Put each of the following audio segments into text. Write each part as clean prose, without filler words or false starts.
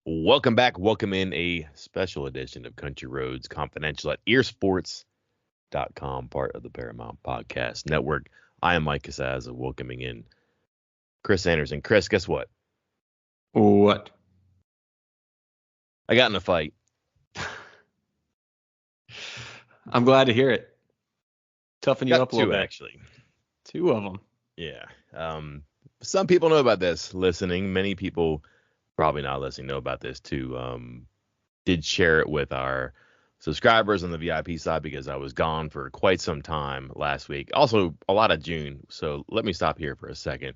Welcome back. Welcome in a special edition of Country Roads Confidential at EerSports.com, part of the Paramount Podcast Network. I am Mike Casazza, welcoming in Chris Anderson. Chris, guess what? What? I got in a fight. I'm glad to hear it. Toughen you Got up a little two, bit. actually. Two of them. Yeah. Some people know about this listening. Many people probably not listening know about this too. Did share it with our subscribers on the VIP side because I was gone for quite some time last week. Also, a lot of June. So let me stop here for a second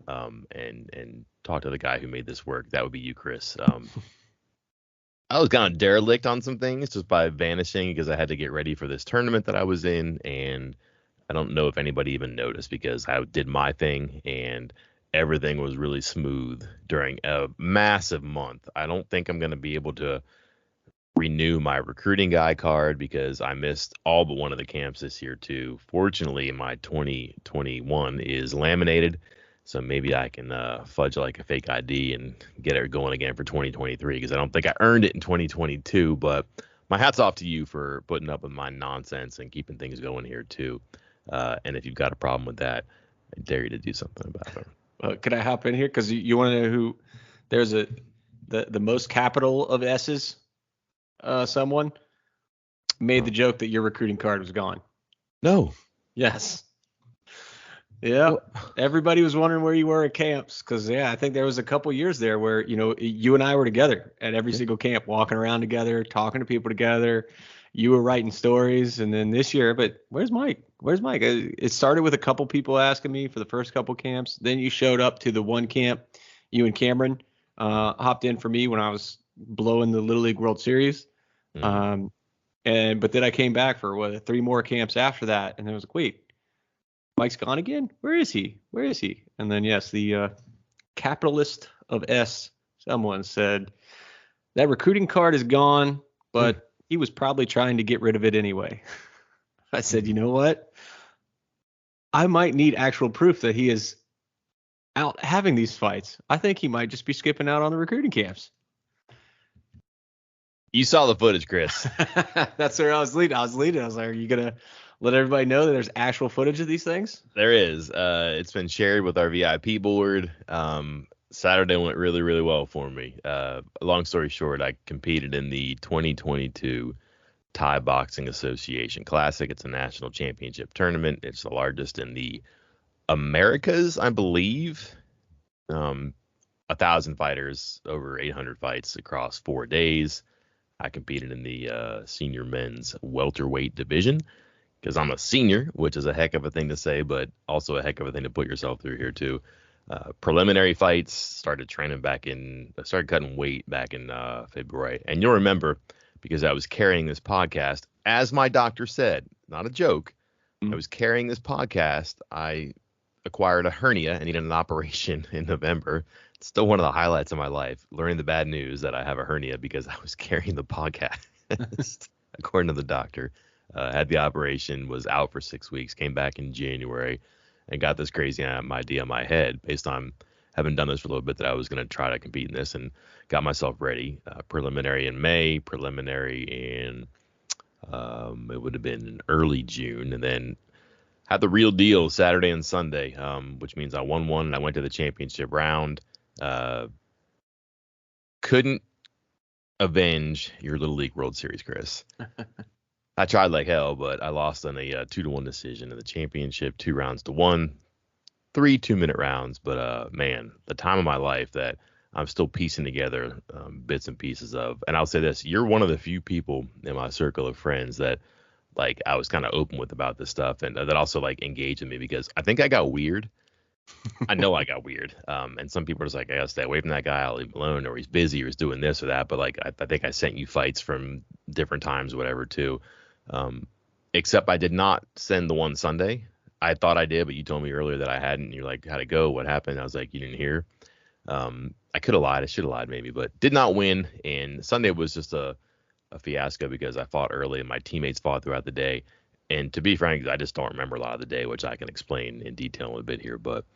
and talk to the guy who made this work. That would be you, Chris. I was kind of derelict on some things just by vanishing because I had to get ready for this tournament that I was in. And I don't know if anybody even noticed because I did my thing and everything was really smooth during a massive month. I don't think I'm going to be able to renew my recruiting guy card because I missed all but one of the camps this year too. Fortunately, my 2021 is laminated, so maybe I can fudge like a fake ID and get it going again for 2023 because I don't think I earned it in 2022. But my hat's off to you for putting up with my nonsense and keeping things going here too. And if you've got a problem with that, I dare you to do something about it. Could I hop in here? Because you want to know who there's the most capital of S's. Someone made the joke that your recruiting card was gone. No. Yes. Yeah. Everybody was wondering where you were at camps because, I think there was a couple years there where, you and I were together at every single camp, walking around together, talking to people together. You were writing stories. And then this year, but where's Mike? Where's Mike? It started with a couple people asking me for the first couple camps. Then you showed up to the one camp. You and Cameron hopped in for me when I was blowing the Little League World Series. But then I came back for 3 more camps after that. And I was like, wait, Mike's gone again? Where is he? And then, yes, the capitalist of S, someone said that recruiting card is gone, but he was probably trying to get rid of it anyway. I said, you know what? I might need actual proof that he is out having these fights. I think he might just be skipping out on the recruiting camps. You saw the footage, Chris. That's where I was leading. I was like, are you going to let everybody know that there's actual footage of these things? There is. It's been shared with our VIP board. Saturday went really, really well for me. Long story short, I competed in the 2022 Thai Boxing Association Classic. It's a national championship tournament. It's the largest in the Americas, I believe. 1,000 fighters, over 800 fights across 4 days. I competed in the senior men's welterweight division because I'm a senior, which is a heck of a thing to say, but also a heck of a thing to put yourself through here too. Preliminary fights, started cutting weight back in February. And you'll remember, because I was carrying this podcast, as my doctor said, not a joke, I was carrying this podcast. I acquired a hernia and needed an operation in November. It's still one of the highlights of my life, learning the bad news that I have a hernia because I was carrying the podcast, according to the doctor. Had the operation, was out for 6 weeks, came back in January, and got this crazy idea in my head based on having done this for a little bit that I was going to try to compete in this and got myself ready. Preliminary in May, preliminary in it would have been in early June, and then had the real deal Saturday and Sunday, which means I won one and I went to the championship round. Couldn't avenge your Little League World Series, Chris. I tried like hell, but I lost on a 2-1 decision in the championship, 2 rounds to 1, 3 2-minute rounds. But man, the time of my life that I'm still piecing together bits and pieces of. And I'll say this: you're one of the few people in my circle of friends that like I was kind of open with about this stuff, and that also like engaged with me because I think I got weird. I know I got weird. And some people are just like, I gotta stay away from that guy. I'll leave him alone, or he's busy, or he's doing this or that. But like, I think I sent you fights from different times, whatever, too. Except I did not send the one Sunday. I thought I did, but you told me earlier that I hadn't. You're like, how'd it go? What happened? I was like, you didn't hear. I could have lied. I should have lied maybe, but did not win. And Sunday was just a fiasco because I fought early and my teammates fought throughout the day. And to be frank, I just don't remember a lot of the day, which I can explain in detail in a bit here. But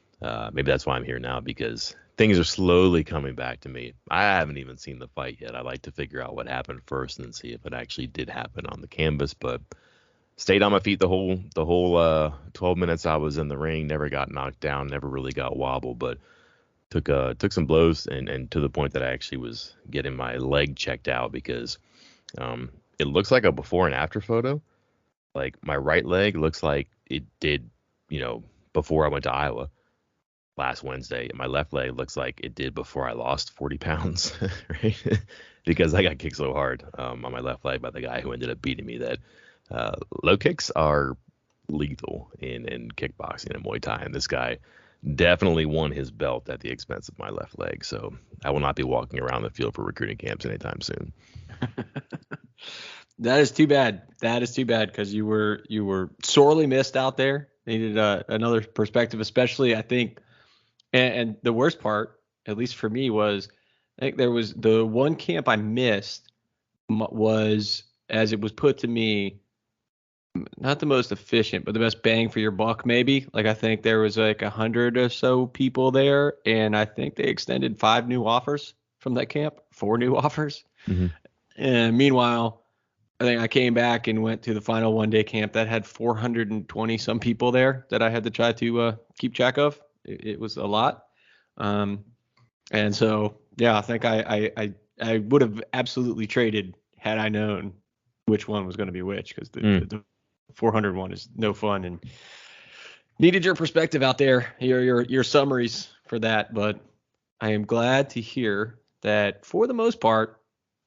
maybe that's why I'm here now, because things are slowly coming back to me. I haven't even seen the fight yet. I'd like to figure out what happened first and then see if it actually did happen on the canvas. But stayed on my feet the whole 12 minutes I was in the ring. Never got knocked down. Never really got wobbled, but took some blows and to the point that I actually was getting my leg checked out because it looks like a before and after photo. Like my right leg looks like it did, before I went to Iowa last Wednesday. And my left leg looks like it did before I lost 40 pounds, right? Because I got kicked so hard on my left leg by the guy who ended up beating me that low kicks are lethal in kickboxing and Muay Thai. And this guy definitely won his belt at the expense of my left leg. So I will not be walking around the field for recruiting camps anytime soon. That is too bad. That is too bad because you were sorely missed out there. Needed another perspective, especially I think. And the worst part, at least for me, was I think there was the one camp I missed was, as it was put to me, not the most efficient, but the best bang for your buck, maybe. Like I think there was like 100 or so people there, and I think they extended 5 new offers from that camp, 4 new offers. Mm-hmm. And meanwhile, I think I came back and went to the final 1-day camp that had 420 some people there that I had to try to keep track of. It was a lot. And so, yeah, I think I would have absolutely traded had I known which one was going to be which, because the 400 one is no fun, and needed your perspective out there, your summaries for that. But I am glad to hear that for the most part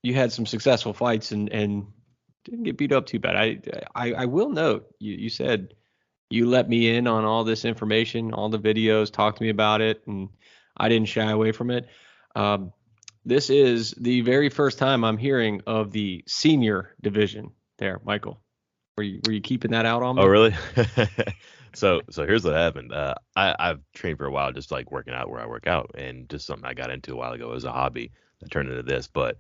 you had some successful fights and didn't get beat up too bad. I will note you said you let me in on all this information, all the videos, talked to me about it, and I didn't shy away from it. This is the very first time I'm hearing of the senior division there, Michael. Were you keeping that out on me? Oh, really? So here's what happened. I've trained for a while, just like working out where I work out, and just something I got into a while ago as a hobby that turned into this. But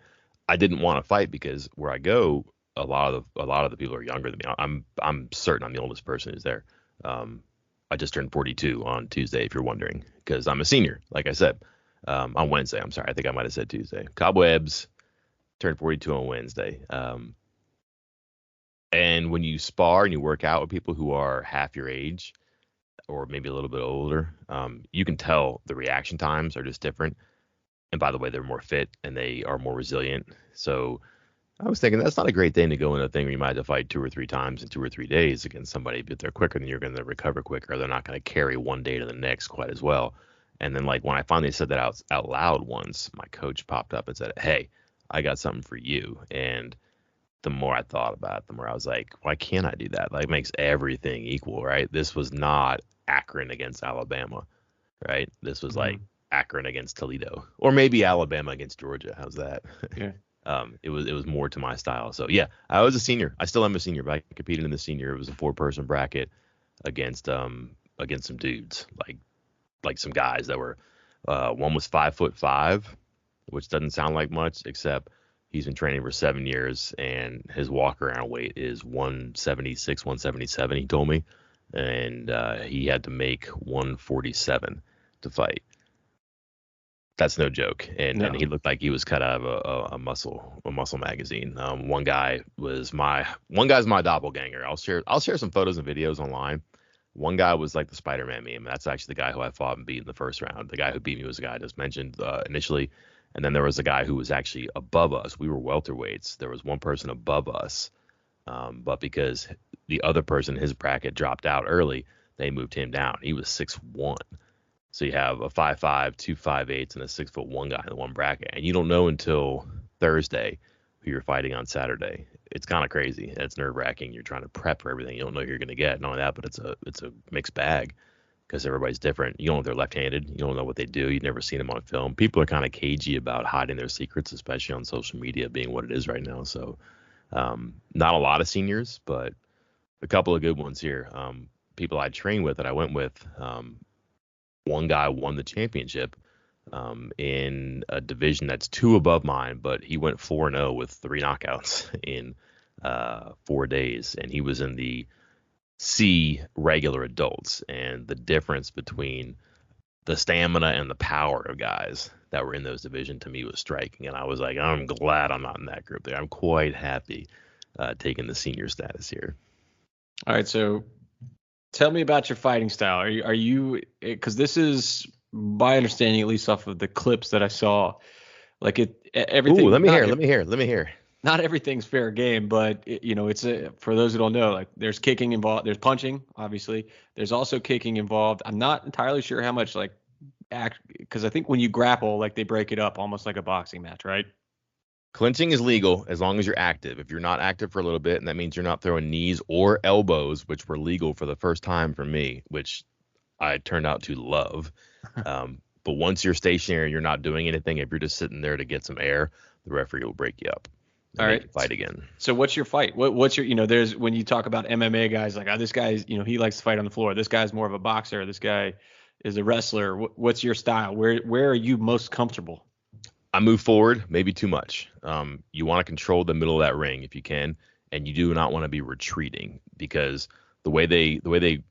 I didn't want to fight because where I go, a lot of the people are younger than me. I'm certain I'm the oldest person who's there. I just turned 42 on Tuesday, if you're wondering, because I'm a senior, like I said. On Wednesday, I'm sorry, I think I might have said Tuesday. Cobwebs, turned 42 on Wednesday. And when you spar and you work out with people who are half your age or maybe a little bit older, you can tell the reaction times are just different. And by the way, they're more fit and they are more resilient. So I was thinking that's not a great thing to go in a thing where you might have to fight 2 or 3 times in 2 or 3 days against somebody, but they're quicker than you're going to recover quicker. They're not going to carry one day to the next quite as well. And then like when I finally said that out loud once, my coach popped up and said, "Hey, I got something for you." And the more I thought about it, the more I was like, why can't I do that? Like, it makes everything equal, right? This was not Akron against Alabama, right? This was like Akron against Toledo, or maybe Alabama against Georgia. How's that? Yeah. It was more to my style. So yeah, I was a senior. I still am a senior, but I competed in the senior. It was a 4-person bracket against some dudes, like some guys that were one was 5'5", which doesn't sound like much, except he's been training for 7 years, and his walk around weight is 176, 177, he told me. And he had to make 147 to fight. That's no joke. And he looked like he was cut out of a muscle magazine. One guy's my doppelganger. I'll share some photos and videos online. One guy was like the Spider-Man meme. That's actually the guy who I fought and beat in the first round. The guy who beat me was the guy I just mentioned initially. And then there was a guy who was actually above us. We were welterweights. There was one person above us. But because the other person in his bracket dropped out early, they moved him down. He was 6'1". So you have a 5'5", 2 5'8", and a 6'1" guy in the one bracket. And you don't know until Thursday who you're fighting on Saturday. It's kind of crazy. It's nerve-wracking. You're trying to prep for everything. You don't know who you're going to get. Not only that, but it's a mixed bag because everybody's different. You don't know if they're left-handed. You don't know what they do. You've never seen them on film. People are kind of cagey about hiding their secrets, especially on social media being what it is right now. So not a lot of seniors, but a couple of good ones here. People I trained with that I went with, one guy won the championship in a division that's 2 above mine, but he went 4-0 with 3 knockouts in 4 days, and he was in the C regular adults. And the difference between the stamina and the power of guys that were in those division to me was striking. And I was like, I'm glad I'm not in that group there. I'm quite happy taking the senior status here. All right, so tell me about your fighting style. Are you because this is my understanding, at least off of the clips that I saw, like everything. Ooh, let me hear. Not everything's fair game, but it's for those who don't know, like there's kicking involved, there's punching, obviously. There's also kicking involved. I'm not entirely sure how much like act because I think when you grapple, like they break it up almost like a boxing match, right? Clinching is legal as long as you're active. If you're not active for a little bit, and that means you're not throwing knees or elbows, which were legal for the first time for me, which I turned out to love. But once you're stationary, you're not doing anything. If you're just sitting there to get some air, the referee will break you up and All make right. you fight again. So what's your fight? What's your, there's when you talk about MMA guys like, this guy's, he likes to fight on the floor. This guy's more of a boxer. This guy is a wrestler. What's your style? Where are you most comfortable? I move forward, maybe too much. You want to control the middle of that ring if you can, and you do not want to be retreating because the way they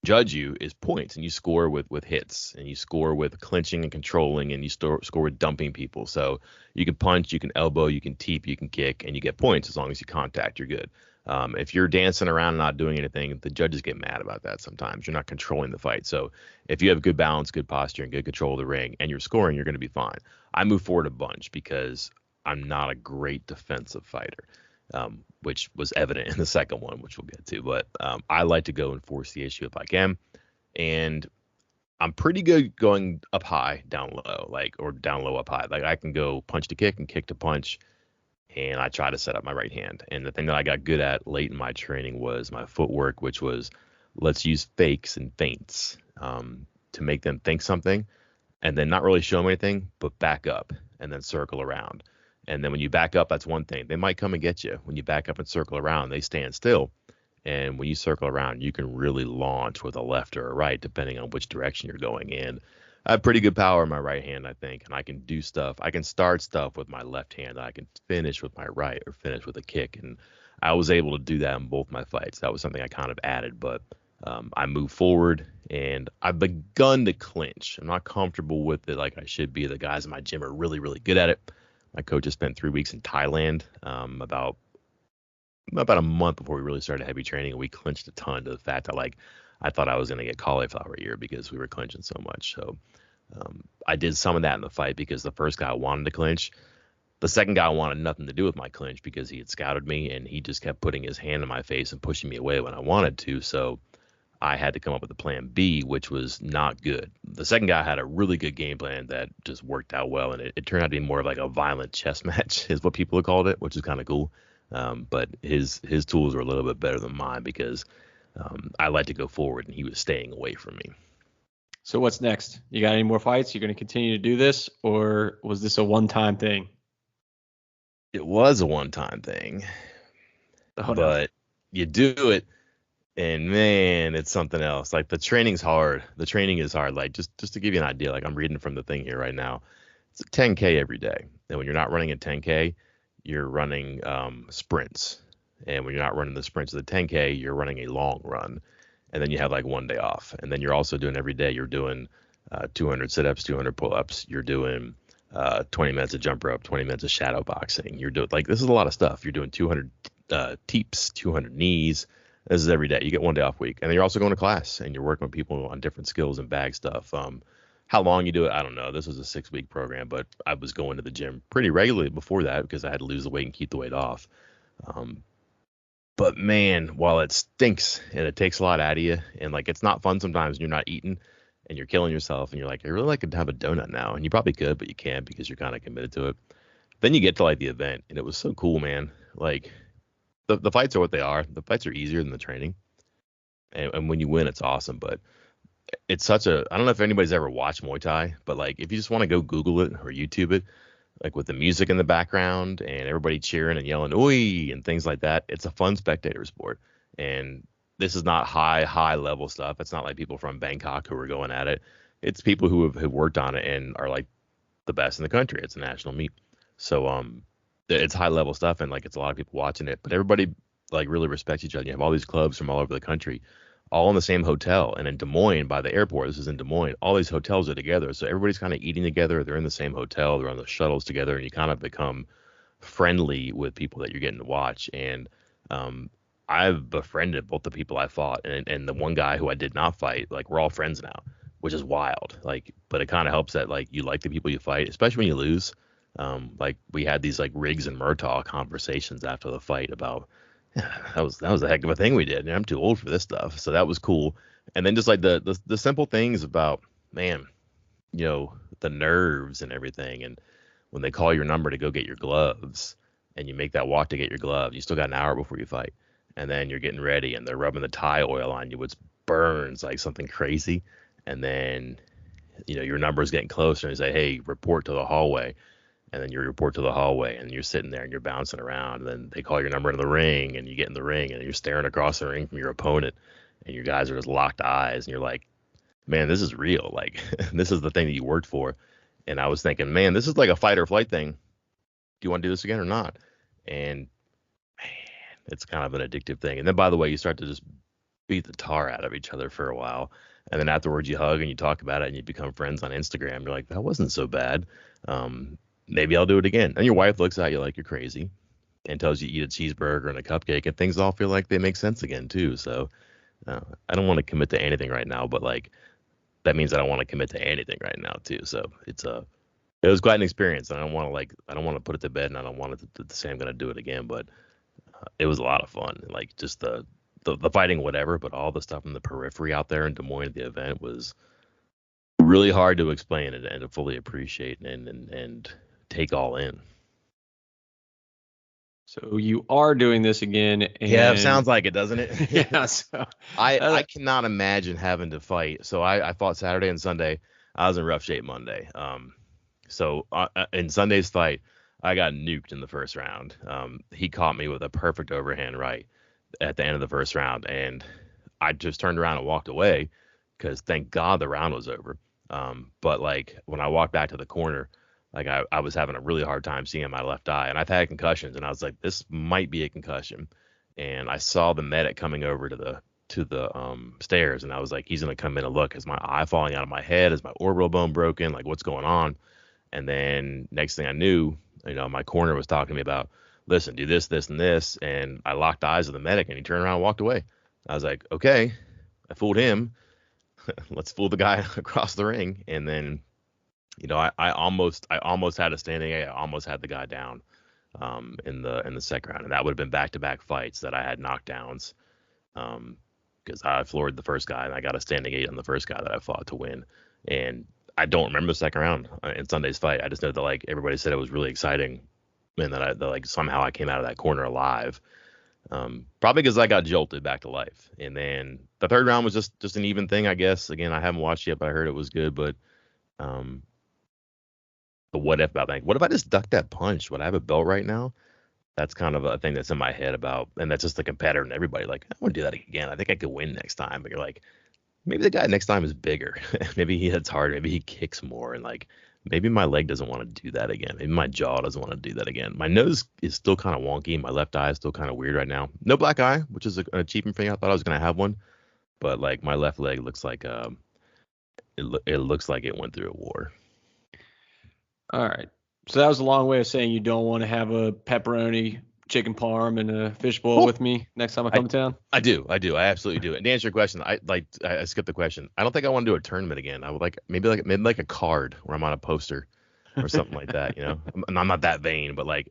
judge you is points, and you score with hits, and you score with clinching and controlling, and you score with dumping people. So you can punch, you can elbow, you can teep, you can kick, and you get points as long as you contact. You're good. If you're dancing around and not doing anything, the judges get mad about that sometimes. You're not controlling the fight. So if you have good balance, good posture, and good control of the ring, and you're scoring, you're going to be fine. I move forward a bunch because I'm not a great defensive fighter, which was evident in the second one, which we'll get to. But I like to go and force the issue if I can. And I'm pretty good going up high, down low, or down low, up high. Like I can go punch to kick and kick to punch. And I try to set up my right hand. And the thing that I got good at late in my training was my footwork, which was let's use fakes and feints to make them think something and then not really show them anything, but back up and then circle around. And then when you back up, that's one thing. They might come and get you. When you back up and circle around, they stand still. And when you circle around, you can really launch with a left or a right, depending on which direction you're going in. I have pretty good power in my right hand, I think, and I can do stuff. I can start stuff with my left hand. I can finish with my right or finish with a kick. And I was able to do that in both my fights. That was something I kind of added, but I moved forward and I've begun to clinch. I'm not comfortable with it like I should be. The guys in my gym are really, really good at it. My coach has spent 3 weeks in Thailand, about a month before we really started heavy training, and we clinched a ton to the fact that I thought I was going to get cauliflower ear because we were clinching so much. So I did some of that in the fight because the first guy wanted to clinch. The second guy wanted nothing to do with my clinch because he had scouted me and he just kept putting his hand in my face and pushing me away when I wanted to. So I had to come up with a plan B, which was not good. The second guy had a really good game plan that just worked out well, and it turned out to be more of like a violent chess match is what people have called it, which is kind of cool. But his tools were a little bit better than mine because I like to go forward and he was staying away from me. So what's next? You got any more fights? You're going to continue to do this, or was this a one-time thing? It was a one-time thing, but you do it, and man, it's something else. Like the training's hard. The training is hard. Like just to give you an idea, like I'm reading from the thing here right now. It's a 10K every day, and when you're not running a 10K, you're running sprints, and when you're not running the sprints of the 10K, you're running a long run. And then you have like one day off. And then you're also doing every day, you're doing 200 sit-ups, 200 pull-ups. You're doing 20 minutes of jump rope, 20 minutes of shadow boxing. You're doing this is a lot of stuff. You're doing 200 teeps, 200 knees. This is every day. You get one day off week. And then you're also going to class and you're working with people on different skills and bag stuff. How long you do it, I don't know. This was a 6-week program, but I was going to the gym pretty regularly before that because I had to lose the weight and keep the weight off. But man, while it stinks and it takes a lot out of you, and it's not fun sometimes when you're not eating and you're killing yourself and you're like, I really like to have a donut now. And you probably could, but you can't because you're kind of committed to it. Then you get to the event and it was so cool, man. The fights are what they are. The fights are easier than the training. And when you win, it's awesome. But it's I don't know if anybody's ever watched Muay Thai, but if you just want to go Google it or YouTube it, with the music in the background and everybody cheering and yelling, "Oi!" and things like that. It's a fun spectator sport. And this is not high level stuff. It's not like people from Bangkok who are going at it. It's people who have worked on it and are the best in the country. It's a national meet. So it's high level stuff and it's a lot of people watching it, but everybody really respects each other. You have all these clubs from all over the country. all in the same hotel. And in Des Moines, by the airport, this is in Des Moines, all these hotels are together. So everybody's kind of eating together. They're in the same hotel. They're on the shuttles together, and you kind of become friendly with people that you're getting to watch. And I've befriended both the people I fought and the one guy who I did not fight. Like, we're all friends now, which is wild. Like, but it kind of helps that like you like the people you fight, especially when you lose. Like, we had these like Riggs and Murtaugh conversations after the fight about, yeah, that was a heck of a thing we did. And I'm too old for this stuff, so that was cool. And then just like the simple things about, man, the nerves and everything. And when they call your number to go get your gloves, and you make that walk to get your gloves, you still got an hour before you fight, and then you're getting ready, and they're rubbing the Thai oil on you, which burns like something crazy. And then your number's getting closer, and they say, hey, report to the hallway. And then you report to the hallway, and you're sitting there and you're bouncing around. And then they call your number in the ring, and you get in the ring, and you're staring across the ring from your opponent, and you guys are just locked eyes, and you're like, man, this is real. Like, this is the thing that you worked for. And I was thinking, man, this is like a fight or flight thing. Do you want to do this again or not? And man, it's kind of an addictive thing. And then, by the way, you start to just beat the tar out of each other for a while. And then afterwards you hug and you talk about it and you become friends on Instagram. You're like, that wasn't so bad. Maybe I'll do it again. And your wife looks at you like you're crazy and tells you eat a cheeseburger and a cupcake, and things all feel like they make sense again too. So I don't want to commit to anything right now, but like, that means I don't want to commit to anything right now too. So it was quite an experience, and I don't want to put it to bed, and I don't want to say I'm going to do it again, but it was a lot of fun. Like, just the fighting, whatever, but all the stuff in the periphery out there in Des Moines at the event was really hard to explain and to fully appreciate and take all in. So you are doing this again, and Yeah, it sounds like it, doesn't it? yeah. So I cannot imagine having to fight. So I fought Saturday and Sunday. I was in rough shape Monday. So in Sunday's fight, I got nuked in the first round. He caught me with a perfect overhand right at the end of the first round, and I just turned around and walked away because thank God the round was over. But like, when I walked back to the corner, like I was having a really hard time seeing my left eye, and I've had concussions, and I was like, this might be a concussion. And I saw the medic coming over to the stairs, and I was like, he's gonna come in and look. Is my eye falling out of my head? Is my orbital bone broken? Like, what's going on? And then next thing I knew, my corner was talking to me about, listen, do this, this, and this. And I locked eyes with the medic, and he turned around and walked away. I was like, okay, I fooled him. Let's fool the guy across the ring. And then, I almost had a standing A. I almost had the guy down in the second round, and that would have been back-to-back fights that I had knockdowns, because I floored the first guy and I got a standing 8 on the first guy that I fought to win. And I don't remember the second round in Sunday's fight. I just know that like everybody said it was really exciting, and that like somehow I came out of that corner alive. Probably because I got jolted back to life. And then the third round was just an even thing, I guess. Again, I haven't watched yet, but I heard it was good. But the what if about that? What if I just ducked that punch? Would I have a belt right now? That's kind of a thing that's in my head about, and that's just the competitor and everybody. Like, I want to do that again. I think I could win next time. But you're like, maybe the guy next time is bigger. Maybe he hits harder. Maybe he kicks more. And like, maybe my leg doesn't want to do that again. Maybe my jaw doesn't want to do that again. My nose is still kind of wonky. My left eye is still kind of weird right now. No black eye, which is an achievement thing. I thought I was going to have one. But like, my left leg looks like it looks like it went through a war. All right. So that was a long way of saying you don't want to have a pepperoni, chicken parm, and a fishbowl with me next time I come to town? I do. I absolutely do. And to answer your question, I skipped the question. I don't think I want to do a tournament again. I would maybe like a card where I'm on a poster or something like that. And I'm not that vain, but like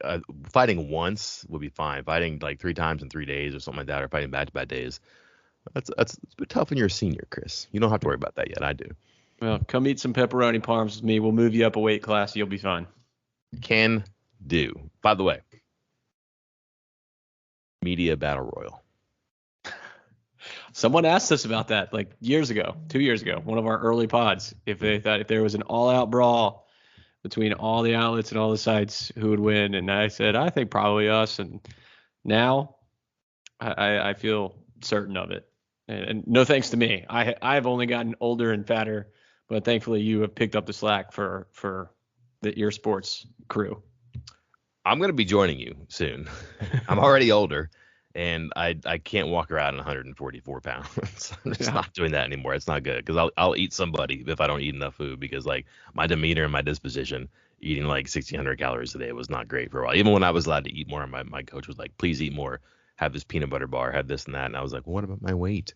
fighting once would be fine. Fighting like 3 times in 3 days or something like that, or fighting back-to-back days. That's a bit tough when you're a senior, Chris. You don't have to worry about that yet. I do. Well, come eat some pepperoni parms with me. We'll move you up a weight class. You'll be fine. Can do. By the way, media battle royal. Someone asked us about that like 2 years ago, one of our early pods, if they thought if there was an all-out brawl between all the outlets and all the sites, who would win. And I said, I think probably us. And now I feel certain of it. And no thanks to me. I've only gotten older and fatter, but thankfully you have picked up the slack for the EerSports crew. I'm going to be joining you soon. I'm already older, and I can't walk around 144 pounds. I'm just not doing that anymore. It's not good because I'll eat somebody if I don't eat enough food, because like my demeanor and my disposition, eating like 1,600 calories a day was not great for a while. Even when I was allowed to eat more, my coach was like, please eat more, have this peanut butter bar, have this and that. And I was like, well, what about my weight?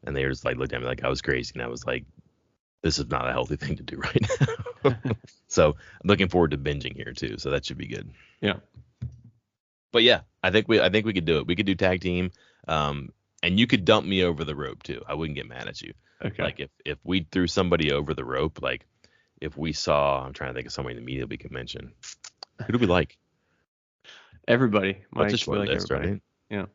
And they were just like looked at me like I was crazy. And I was like, this is not a healthy thing to do right now. So I'm looking forward to binging here too. So that should be good. Yeah. But yeah, I think we could do it. We could do tag team. And you could dump me over the rope too. I wouldn't get mad at you. Okay. Like if we threw somebody over the rope, like if we saw, I'm trying to think of somebody in the media we could mention. Who do we like? Everybody. That's a short list, everybody. right? Yeah.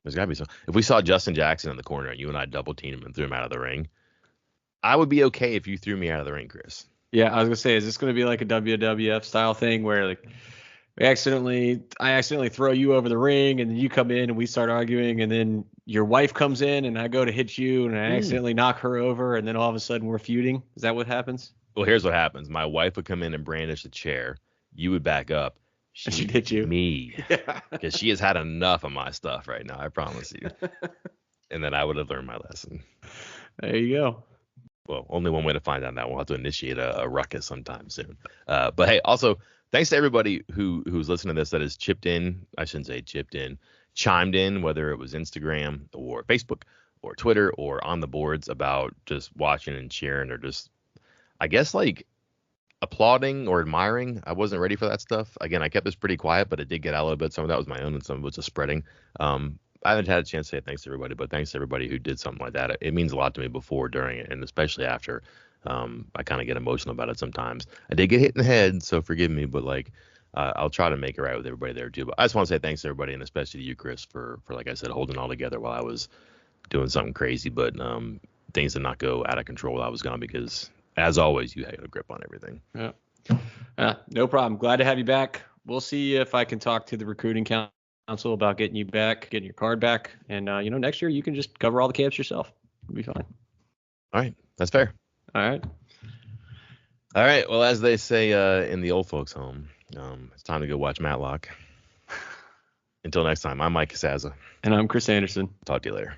There's gotta be some. If we saw Justin Jackson in the corner and you and I double teamed him and threw him out of the ring, I would be okay if you threw me out of the ring, Chris. Yeah, I was gonna say, is this gonna be like a WWF style thing where like I accidentally throw you over the ring and then you come in and we start arguing and then your wife comes in and I go to hit you and I accidentally knock her over and then all of a sudden we're feuding? Is that what happens? Well, here's what happens. My wife would come in and brandish a chair. You would back up. She'd hit you. Me. Because she has had enough of my stuff right now, I promise you. And then I would have learned my lesson. There you go. Well, only one way to find out now. We'll have to initiate a ruckus sometime soon. But hey, also, thanks to everybody who's listening to this that has chipped in. I shouldn't say chipped in, chimed in, whether it was Instagram or Facebook or Twitter or on the boards about just watching and cheering or just, I guess, like applauding or admiring. I wasn't ready for that stuff. Again, I kept this pretty quiet, but it did get out a little bit. Some of that was my own and some of it was just spreading. I haven't had a chance to say thanks to everybody, but thanks to everybody who did something like that. It means a lot to me before, during it, and especially after. I kind of get emotional about it sometimes. I did get hit in the head, so forgive me, but like I'll try to make it right with everybody there too. But I just want to say thanks to everybody, and especially to you, Chris, for like I said, holding it all together while I was doing something crazy. But things did not go out of control while I was gone, because as always, you had a grip on everything. Yeah. No problem. Glad to have you back. We'll see if I can talk to the recruiting council about getting you back, getting your card back. And, next year you can just cover all the camps yourself. It'll be fine. All right. That's fair. All right. Well, as they say in the old folks home, it's time to go watch Matlock. Until next time, I'm Mike Casaza. And I'm Chris Anderson. Talk to you later.